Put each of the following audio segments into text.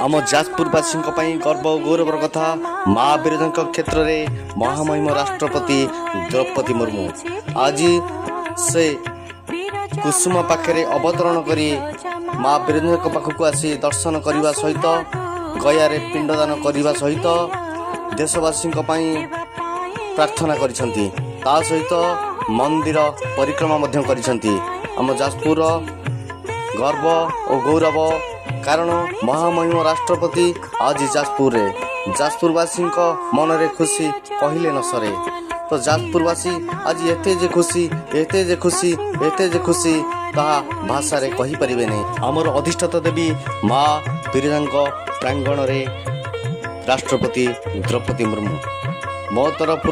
आम जाजपुरवासी गर्व और गौरवर कथा माँ बिरजा क्षेत्र में महामहिम राष्ट्रपति द्रौपदी मुर्मू आज से कुसुम पाखे अवतरण कर माँ बिरजा पाखक आसी दर्शन करने सहित गयारे पिंडदान करने सहित देशवासी प्रार्थना कर सहित मंदिर परिक्रमा कर जाजपुर गर्व और गौरव कारण महामहिम राष्ट्रपति आज जाजपुरवासी मन में खुशी कहले न सरे। तो जाजपुरवासी आज एते जे खुशी ताहा भाषा रे कहि परिबे नहीं। आमर अधिष्ठाता देवी माँ बिरजा प्रांगण रे राष्ट्रपति द्रौपदी मुर्मू मो तरफ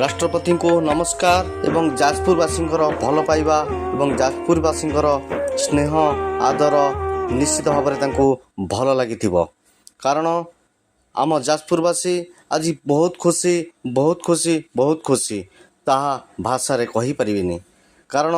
राष्ट्रपति को नमस्कार एवं जाजपुरवासी भल पाइबा एवं जाजपुरवासी स्नेह आदर निश्चित भाव में भल लगी कारण आम जाजपुरवासी आज बहुत खुशी ताहा भाषा रे कहि परिबेनी कारण